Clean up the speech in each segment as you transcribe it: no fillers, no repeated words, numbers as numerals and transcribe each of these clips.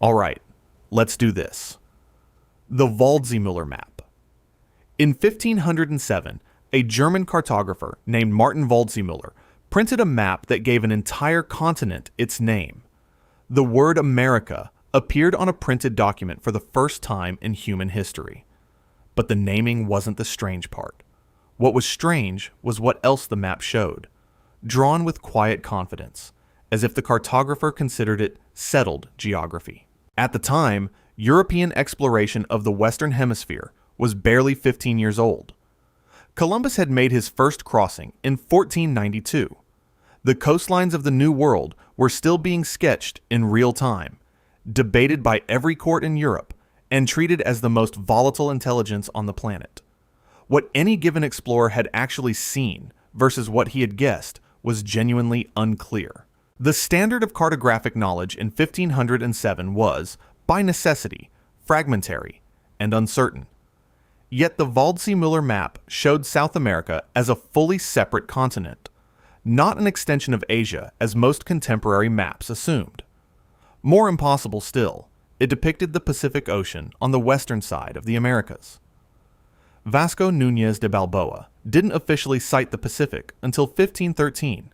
All right, let's do this. The Waldseemüller map. In 1507, a German cartographer named Martin Waldseemüller printed a map that gave an entire continent its name. The word America appeared on a printed document for the first time in human history. But the naming wasn't the strange part. What was strange was what else the map showed, drawn with quiet confidence, as if the cartographer considered it settled geography. At the time, European exploration of the Western Hemisphere was barely 15 years old. Columbus had made his first crossing in 1492. The coastlines of the New World were still being sketched in real time, debated by every court in Europe, and treated as the most volatile intelligence on the planet. What any given explorer had actually seen versus what he had guessed was genuinely unclear. The standard of cartographic knowledge in 1507 was, by necessity, fragmentary and uncertain. Yet the Waldseemüller map showed South America as a fully separate continent, not an extension of Asia as most contemporary maps assumed. More impossible still, it depicted the Pacific Ocean on the western side of the Americas. Vasco Núñez de Balboa didn't officially sight the Pacific until 1513,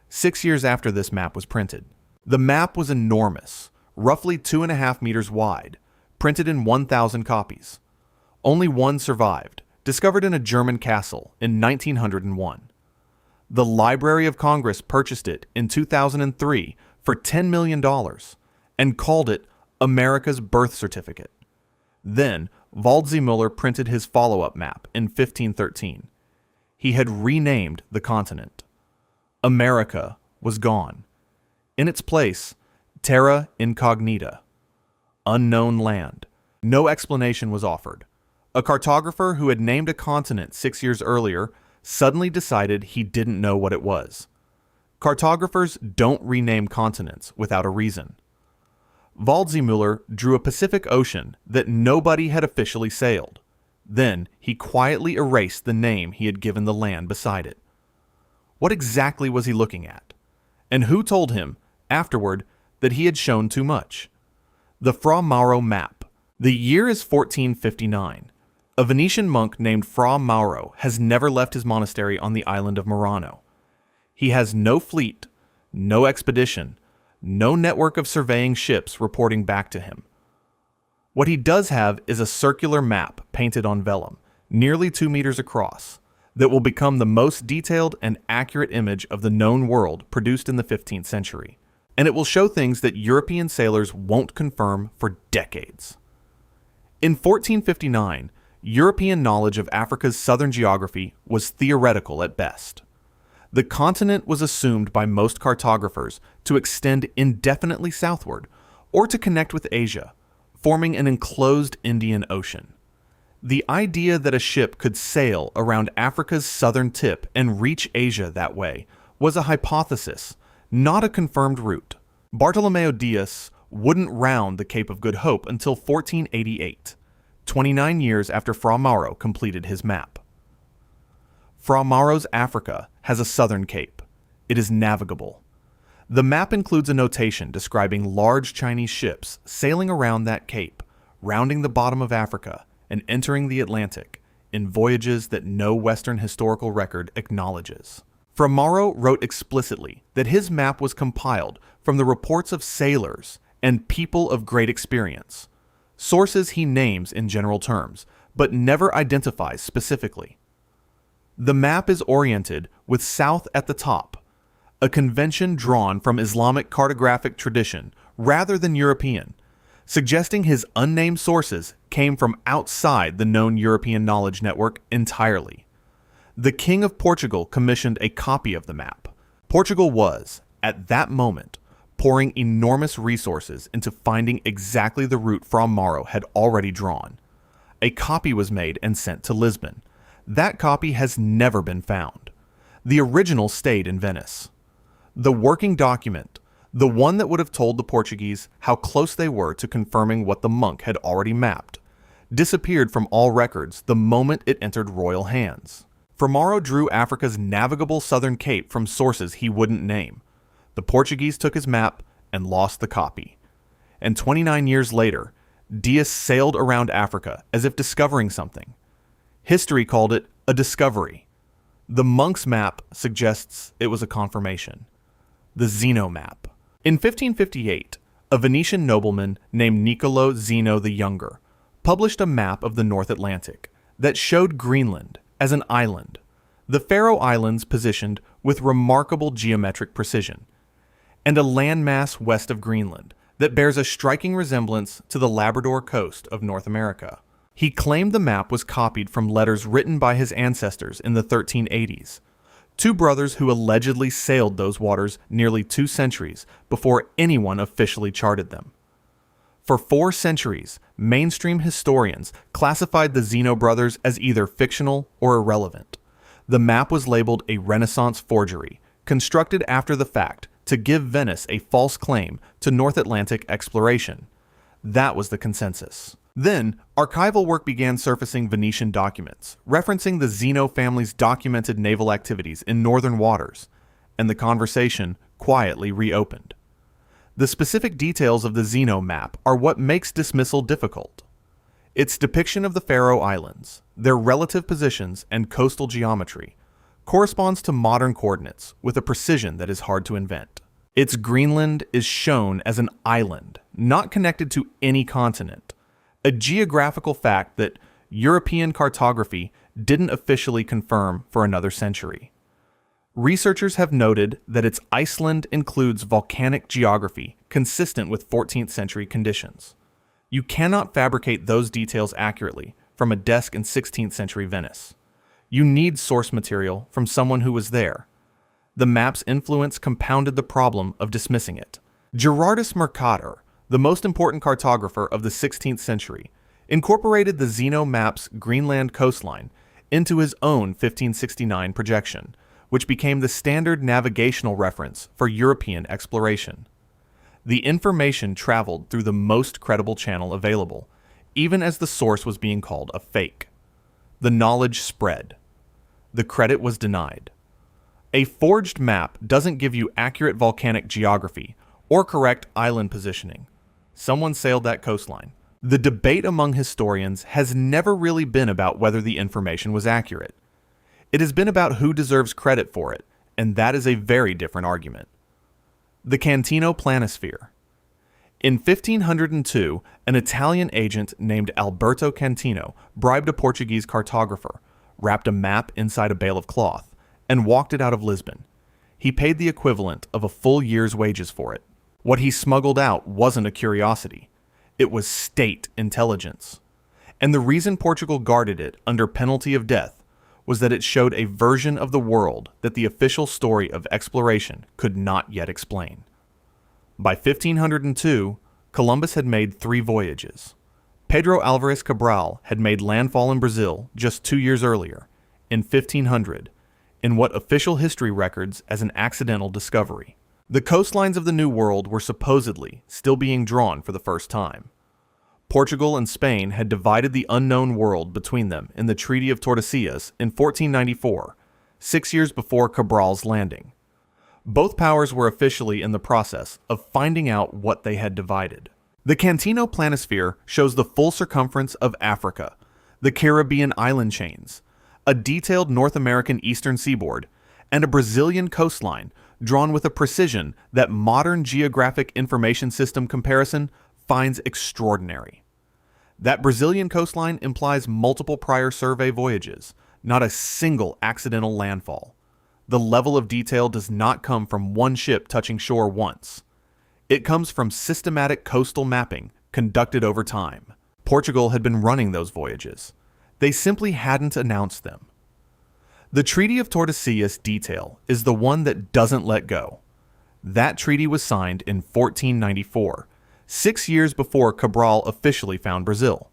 6 years after this map was printed. The map was enormous, roughly 2.5 meters wide, printed in 1,000 copies. Only one survived, discovered in a German castle in 1901. The Library of Congress purchased it in 2003 for $10 million and called it America's Birth Certificate. Then, Waldseemüller printed his follow-up map in 1513. He had renamed the continent. America was gone. In its place, terra incognita, unknown land. No explanation was offered. A cartographer who had named a continent 6 years earlier suddenly decided he didn't know what it was. Cartographers don't rename continents without a reason. Waldseemüller drew a Pacific Ocean that nobody had officially sailed. Then he quietly erased the name he had given the land beside it. What exactly was he looking at? And who told him, afterward, that he had shown too much? The Fra Mauro map. The year is 1459. A Venetian monk named Fra Mauro has never left his monastery on the island of Murano. He has no fleet, no expedition, no network of surveying ships reporting back to him. What he does have is a circular map painted on vellum, nearly 2 meters across, that will become the most detailed and accurate image of the known world produced in the 15th century. And it will show things that European sailors won't confirm for decades. In 1459, European knowledge of Africa's southern geography was theoretical at best. The continent was assumed by most cartographers to extend indefinitely southward, or to connect with Asia, forming an enclosed Indian Ocean. The idea that a ship could sail around Africa's southern tip and reach Asia that way was a hypothesis, not a confirmed route. Bartolomeo Diaz wouldn't round the Cape of Good Hope until 1488, 29 years after Fra Mauro completed his map. Fra Mauro's Africa has a southern cape. It is navigable. The map includes a notation describing large Chinese ships sailing around that cape, rounding the bottom of Africa, and entering the Atlantic in voyages that no Western historical record acknowledges. Fra Mauro wrote explicitly that his map was compiled from the reports of sailors and people of great experience, sources he names in general terms, but never identifies specifically. The map is oriented with south at the top, a convention drawn from Islamic cartographic tradition rather than European, suggesting his unnamed sources came from outside the known European knowledge network entirely. The King of Portugal commissioned a copy of the map. Portugal was, at that moment, pouring enormous resources into finding exactly the route Fra Mauro had already drawn. A copy was made and sent to Lisbon. That copy has never been found. The original stayed in Venice. The working document, the one that would have told the Portuguese how close they were to confirming what the monk had already mapped, disappeared from all records the moment it entered royal hands. Fra Mauro drew Africa's navigable southern cape from sources he wouldn't name. The Portuguese took his map and lost the copy. and 29 years later, Dias sailed around Africa as if discovering something. History called it a discovery. The monk's map suggests it was a confirmation. The Zeno map. In 1558, a Venetian nobleman named Niccolo Zeno the Younger published a map of the North Atlantic that showed Greenland as an island, the Faroe Islands positioned with remarkable geometric precision, and a landmass west of Greenland that bears a striking resemblance to the Labrador coast of North America. He claimed the map was copied from letters written by his ancestors in the 1380s, two brothers who allegedly sailed those waters nearly 2 centuries before anyone officially charted them. For 4 centuries, mainstream historians classified the Zeno brothers as either fictional or irrelevant. The map was labeled a Renaissance forgery, constructed after the fact to give Venice a false claim to North Atlantic exploration. That was the consensus. Then, archival work began surfacing Venetian documents, referencing the Zeno family's documented naval activities in northern waters, and the conversation quietly reopened. The specific details of the Zeno map are what makes dismissal difficult. Its depiction of the Faroe Islands, their relative positions and coastal geometry, corresponds to modern coordinates with a precision that is hard to invent. Its Greenland is shown as an island, not connected to any continent, a geographical fact that European cartography didn't officially confirm for another century. Researchers have noted that its Iceland includes volcanic geography consistent with 14th century conditions. You cannot fabricate those details accurately from a desk in 16th century Venice. You need source material from someone who was there. The map's influence compounded the problem of dismissing it. Gerardus Mercator, the most important cartographer of the 16th century, incorporated the Zeno map's Greenland coastline into his own 1569 projection, which became the standard navigational reference for European exploration. The information traveled through the most credible channel available, even as the source was being called a fake. The knowledge spread. The credit was denied. A forged map doesn't give you accurate volcanic geography or correct island positioning. Someone sailed that coastline. The debate among historians has never really been about whether the information was accurate. It has been about who deserves credit for it, and that is a very different argument. The Cantino Planisphere. In 1502, an Italian agent named Alberto Cantino bribed a Portuguese cartographer, wrapped a map inside a bale of cloth, and walked it out of Lisbon. He paid the equivalent of a full year's wages for it. What he smuggled out wasn't a curiosity. It was state intelligence. And the reason Portugal guarded it under penalty of death was that it showed a version of the world that the official story of exploration could not yet explain. By 1502, Columbus had made 3 voyages. Pedro Alvarez Cabral had made landfall in Brazil just 2 years earlier, in 1500, in what official history records as an accidental discovery. The coastlines of the New World were supposedly still being drawn for the first time. Portugal and Spain had divided the unknown world between them in the Treaty of Tordesillas in 1494, 6 years before Cabral's landing. Both powers were officially in the process of finding out what they had divided. The Cantino Planisphere shows the full circumference of Africa, the Caribbean island chains, a detailed North American eastern seaboard, and a Brazilian coastline drawn with a precision that modern geographic information system comparison finds extraordinary. That Brazilian coastline implies multiple prior survey voyages, not a single accidental landfall. The level of detail does not come from one ship touching shore once. It comes from systematic coastal mapping conducted over time. Portugal had been running those voyages. They simply hadn't announced them. The Treaty of Tordesillas detail is the one that doesn't let go. That treaty was signed in 1494, 6 years before Cabral officially found Brazil.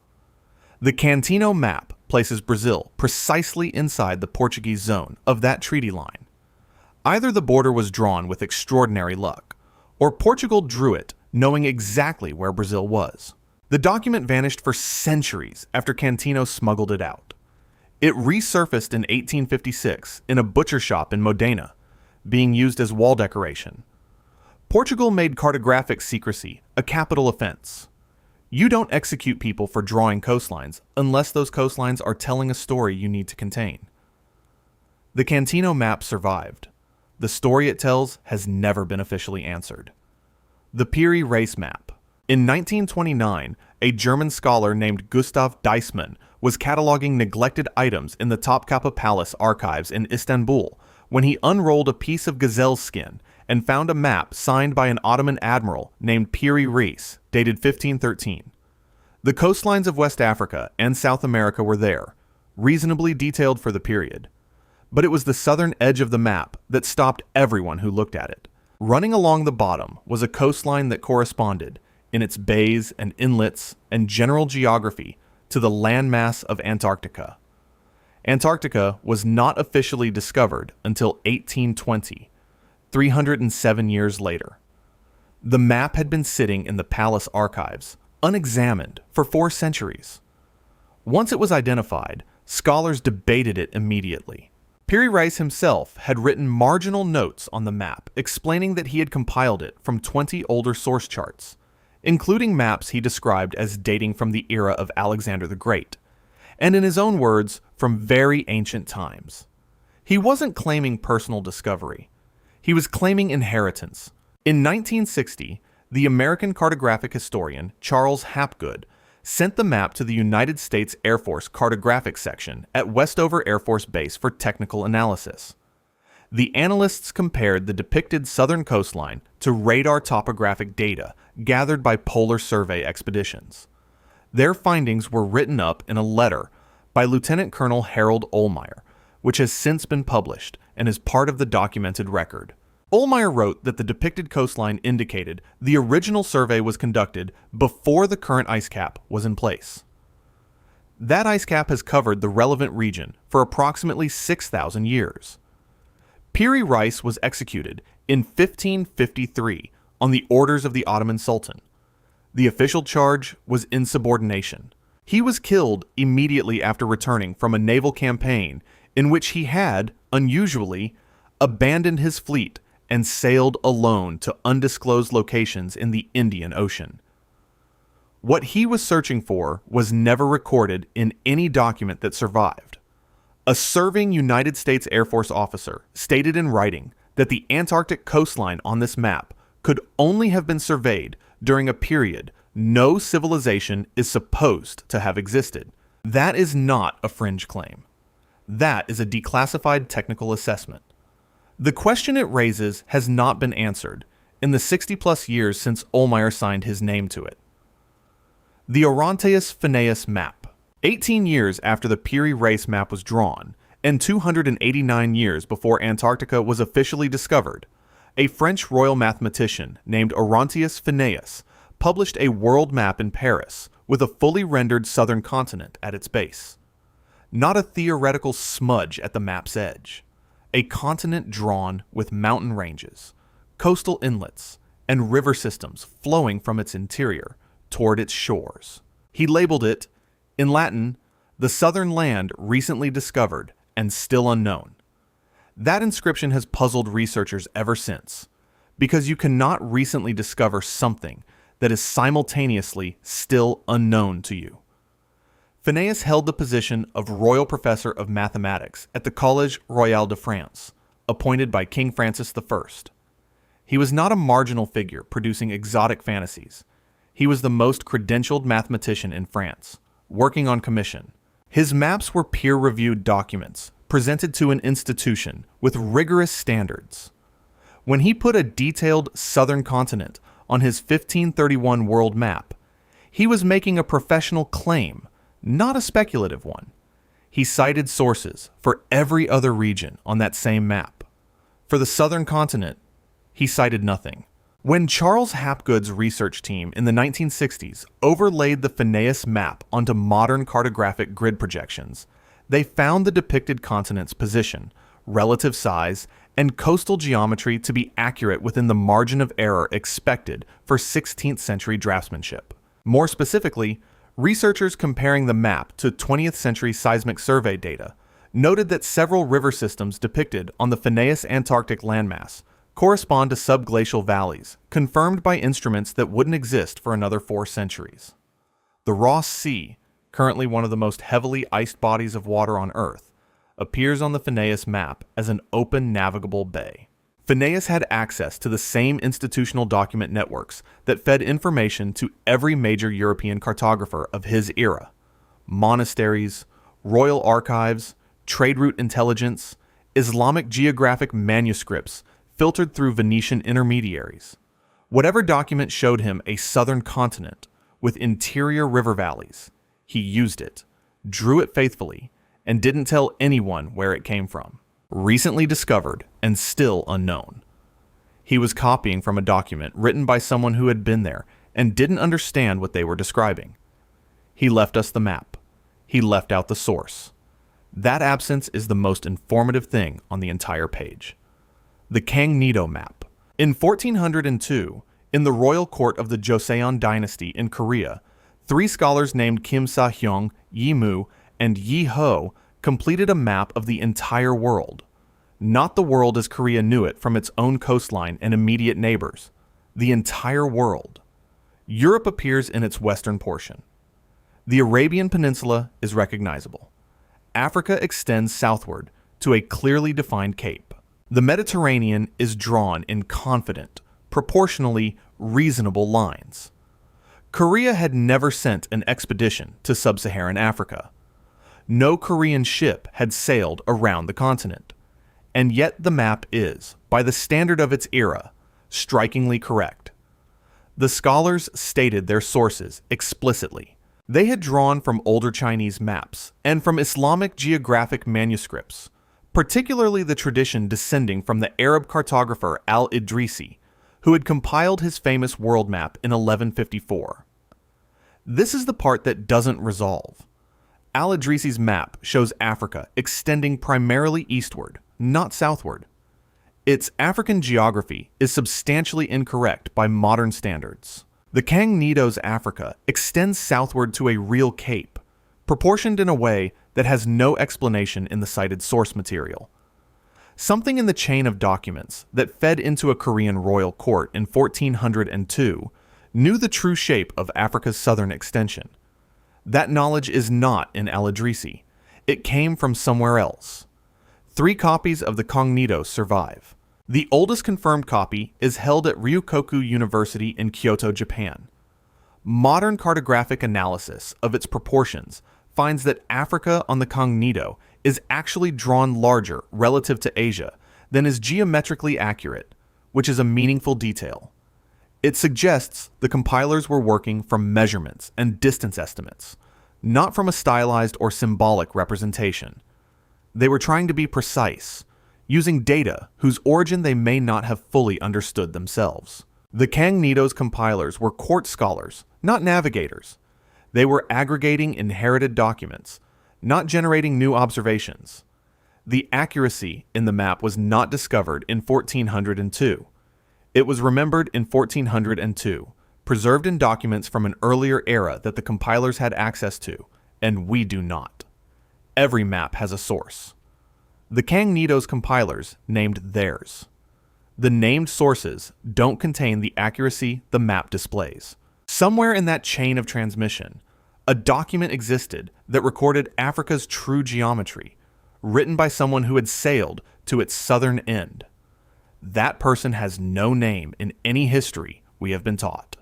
The Cantino map places Brazil precisely inside the Portuguese zone of that treaty line. Either the border was drawn with extraordinary luck, or Portugal drew it knowing exactly where Brazil was. The document vanished for centuries after Cantino smuggled it out. It resurfaced in 1856 in a butcher shop in Modena, being used as wall decoration. Portugal made cartographic secrecy a capital offense. You don't execute people for drawing coastlines unless those coastlines are telling a story you need to contain. The Cantino map survived. The story it tells has never been officially answered. The Piri Reis map. In 1929, a German scholar named Gustav Deissmann was cataloging neglected items in the Topkapi Palace archives in Istanbul when he unrolled a piece of gazelle skin and found a map signed by an Ottoman admiral named Piri Reis, dated 1513. The coastlines of West Africa and South America were there, reasonably detailed for the period. But it was the southern edge of the map that stopped everyone who looked at it. Running along the bottom was a coastline that corresponded, in its bays and inlets and general geography, to the landmass of Antarctica. Antarctica was not officially discovered until 1820, 307 years later. The map had been sitting in the palace archives, unexamined, for 4 centuries. Once it was identified, scholars debated it immediately. Piri Reis himself had written marginal notes on the map explaining that he had compiled it from 20 older source charts, including maps he described as dating from the era of Alexander the Great, and in his own words, from very ancient times. He wasn't claiming personal discovery. He was claiming inheritance. In 1960, the American cartographic historian Charles Hapgood sent the map to the United States Air Force Cartographic Section at Westover Air Force Base for technical analysis. The analysts compared the depicted southern coastline to radar topographic data gathered by polar survey expeditions. Their findings were written up in a letter by Lieutenant Colonel Harold Ohlmeyer, which has since been published and is part of the documented record. Ohlmeyer wrote that the depicted coastline indicated the original survey was conducted before the current ice cap was in place. That ice cap has covered the relevant region for approximately 6,000 years. Piri Reis was executed in 1553 on the orders of the Ottoman Sultan. The official charge was insubordination. He was killed immediately after returning from a naval campaign in which he had, unusually, abandoned his fleet and sailed alone to undisclosed locations in the Indian Ocean. What he was searching for was never recorded in any document that survived. A serving United States Air Force officer stated in writing that the Antarctic coastline on this map could only have been surveyed during a period no civilization is supposed to have existed. That is not a fringe claim. That is a declassified technical assessment. The question it raises has not been answered in the 60-plus years since Ohlmeyer signed his name to it. The Orontes Phineas map. 18 years after the Piri Reis map was drawn, and 289 years before Antarctica was officially discovered, a French royal mathematician named Orontes Phineas published a world map in Paris with a fully rendered southern continent at its base. Not a theoretical smudge at the map's edge. A continent drawn with mountain ranges, coastal inlets, and river systems flowing from its interior toward its shores. He labeled it, in Latin, the southern land recently discovered and still unknown. That inscription has puzzled researchers ever since, because you cannot recently discover something that is simultaneously still unknown to you. Phineas held the position of Royal Professor of Mathematics at the Collège Royal de France, appointed by King Francis I. He was not a marginal figure producing exotic fantasies. He was the most credentialed mathematician in France, working on commission. His maps were peer-reviewed documents presented to an institution with rigorous standards. When he put a detailed southern continent on his 1531 world map, he was making a professional claim, not a speculative one. He cited sources for every other region on that same map. For the southern continent, he cited nothing. When Charles Hapgood's research team in the 1960s overlaid the Phineas map onto modern cartographic grid projections, they found the depicted continent's position, relative size, and coastal geometry to be accurate within the margin of error expected for 16th century draftsmanship. More specifically, researchers comparing the map to 20th century seismic survey data noted that several river systems depicted on the Phineas Antarctic landmass correspond to subglacial valleys, confirmed by instruments that wouldn't exist for another 4 centuries. The Ross Sea, currently one of the most heavily iced bodies of water on Earth, appears on the Phineas map as an open navigable bay. Phineas had access to the same institutional document networks that fed information to every major European cartographer of his era: monasteries, royal archives, trade route intelligence, Islamic geographic manuscripts filtered through Venetian intermediaries. Whatever document showed him a southern continent with interior river valleys, he used it, drew it faithfully, and didn't tell anyone where it came from. Recently discovered and still unknown. He was copying from a document written by someone who had been there and didn't understand what they were describing. He left us the map. He left out the source. That absence is the most informative thing on the entire page. The Kangnido map. In 1402, in the royal court of the Joseon dynasty in Korea, 3 scholars named Kim Sa-hyung, Yi Mu, and Yi Ho completed a map of the entire world. Not the world as Korea knew it from its own coastline and immediate neighbors. The entire world. Europe appears in its western portion. The Arabian Peninsula is recognizable. Africa extends southward to a clearly defined cape. The Mediterranean is drawn in confident, proportionally reasonable lines. Korea had never sent an expedition to sub-Saharan Africa. No Korean ship had sailed around the continent. And yet the map is, by the standard of its era, strikingly correct. The scholars stated their sources explicitly. They had drawn from older Chinese maps and from Islamic geographic manuscripts, particularly the tradition descending from the Arab cartographer al-Idrisi, who had compiled his famous world map in 1154. This is the part that doesn't resolve. Al-Idrisi's map shows Africa extending primarily eastward, not southward. Its African geography is substantially incorrect by modern standards. The Kangnido's Africa extends southward to a real cape, proportioned in a way that has no explanation in the cited source material. Something in the chain of documents that fed into a Korean royal court in 1402 knew the true shape of Africa's southern extension. That knowledge is not in Al-Idrisi. It came from somewhere else. 3 copies of the Kangnido survive. The oldest confirmed copy is held at Ryukoku University in Kyoto, Japan. Modern cartographic analysis of its proportions finds that Africa on the Kangnido is actually drawn larger relative to Asia than is geometrically accurate, which is a meaningful detail. It suggests the compilers were working from measurements and distance estimates, not from a stylized or symbolic representation. They were trying to be precise, using data whose origin they may not have fully understood themselves. The Kangnido's compilers were court scholars, not navigators. They were aggregating inherited documents, not generating new observations. The accuracy in the map was not discovered in 1402. It was remembered in 1402, preserved in documents from an earlier era that the compilers had access to, and we do not. Every map has a source. The Kangnido's compilers named theirs. The named sources don't contain the accuracy the map displays. Somewhere in that chain of transmission, a document existed that recorded Africa's true geometry, written by someone who had sailed to its southern end. That person has no name in any history we have been taught.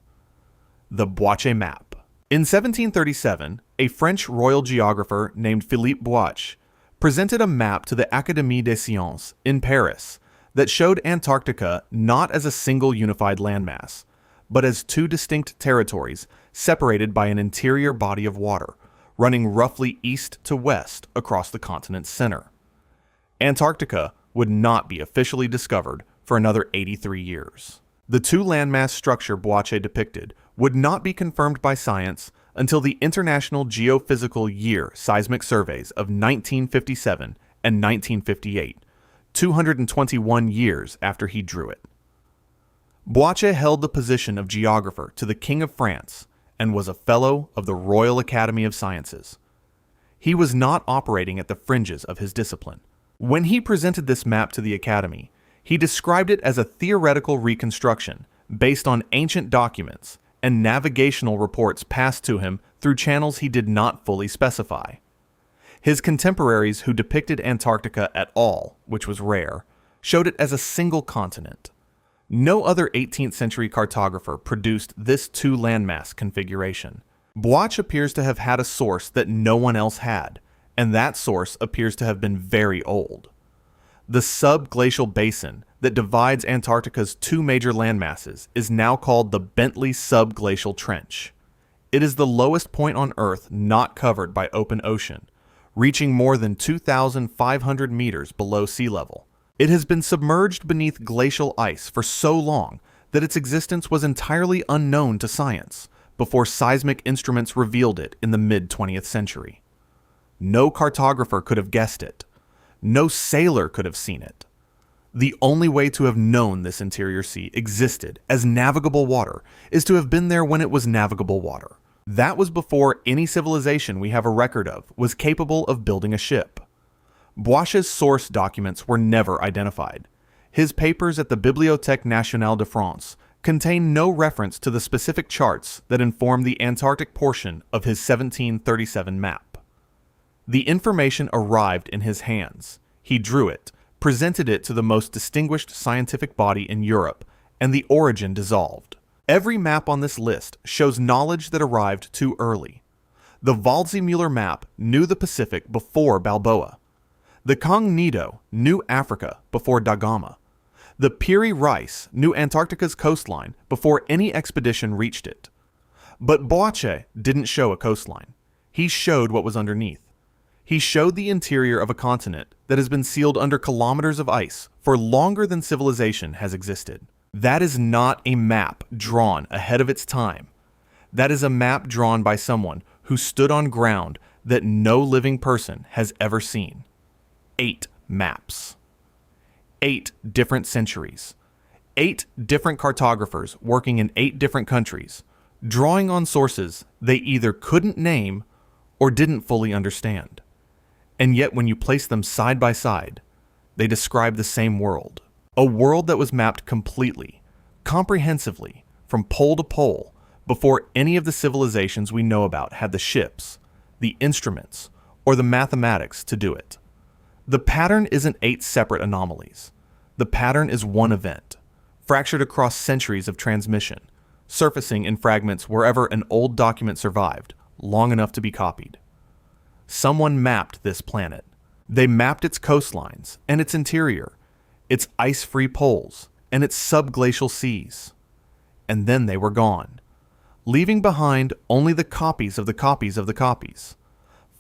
The Boache Map. In 1737, a French royal geographer named Philippe Boache presented a map to the Académie des Sciences in Paris that showed Antarctica not as a single unified landmass, but as 2 distinct territories separated by an interior body of water, running roughly east to west across the continent's center. Antarctica would not be officially discovered for another 83 years. The 2 landmass structure Boache depicted would not be confirmed by science until the International Geophysical Year seismic surveys of 1957 and 1958, 221 years after he drew it. Boache held the position of geographer to the King of France and was a Fellow of the Royal Academy of Sciences. He was not operating at the fringes of his discipline. When he presented this map to the Academy, He described it as a theoretical reconstruction based on ancient documents and navigational reports passed to him through channels he did not fully specify. His contemporaries who depicted Antarctica at all, which was rare, showed it as a single continent. No other 18th century cartographer produced this two landmass configuration. Boitsch appears to have had a source that no one else had, and that source appears to have been very old. The subglacial basin that divides Antarctica's two major landmasses is now called the Bentley Subglacial Trench. It is the lowest point on Earth not covered by open ocean, reaching more than 2,500 meters below sea level. It has been submerged beneath glacial ice for so long that its existence was entirely unknown to science before seismic instruments revealed it in the mid-20th century. No cartographer could have guessed it. No sailor could have seen it. The only way to have known this interior sea existed as navigable water is to have been there when it was navigable water. That was before any civilization we have a record of was capable of building a ship. Boitsch's source documents were never identified. His papers at the Bibliothèque Nationale de France contain no reference to the specific charts that inform the Antarctic portion of his 1737 map. The information arrived in his hands. He drew it, presented it to the most distinguished scientific body in Europe, and the origin dissolved. Every map on this list shows knowledge that arrived too early. The Waldseemüller map knew the Pacific before Balboa. The Cognito knew Africa before Da Gama. The Piri Reis knew Antarctica's coastline before any expedition reached it. But Boitsch didn't show a coastline. He showed what was underneath. He showed the interior of a continent that has been sealed under kilometers of ice for longer than civilization has existed. That is not a map drawn ahead of its time. That is a map drawn by someone who stood on ground that no living person has ever seen. 8 maps. 8 different centuries. 8 different cartographers working in 8 different countries, drawing on sources they either couldn't name or didn't fully understand. And yet when you place them side by side, they describe the same world. A world that was mapped completely, comprehensively, from pole to pole, before any of the civilizations we know about had the ships, the instruments, or the mathematics to do it. The pattern isn't 8 separate anomalies. The pattern is one event, fractured across centuries of transmission, surfacing in fragments wherever an old document survived, long enough to be copied. Someone mapped this planet. They mapped its coastlines and its interior, its ice-free poles, and its subglacial seas. And then they were gone, leaving behind only the copies of the copies of the copies,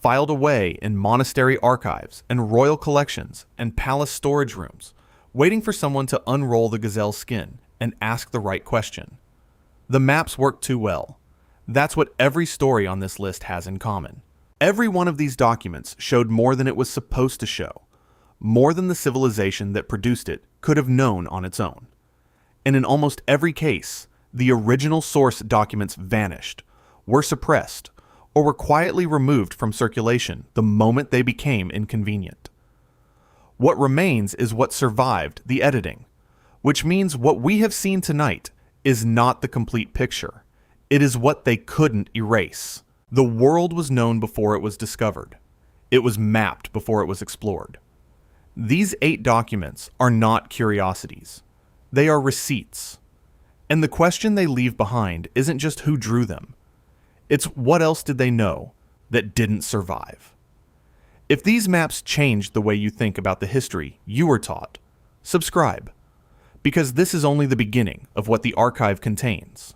filed away in monastery archives and royal collections and palace storage rooms, waiting for someone to unroll the gazelle's skin and ask the right question. The maps work too well. That's what every story on this list has in common. Every one of these documents showed more than it was supposed to show, more than the civilization that produced it could have known on its own. And in almost every case, the original source documents vanished, were suppressed, or were quietly removed from circulation the moment they became inconvenient. What remains is what survived the editing, which means what we have seen tonight is not the complete picture. It is what they couldn't erase. The world was known before it was discovered. It was mapped before it was explored. These 8 documents are not curiosities. They are receipts. And the question they leave behind isn't just who drew them. It's what else did they know that didn't survive. If these maps changed the way you think about the history you were taught, subscribe, because this is only the beginning of what the archive contains.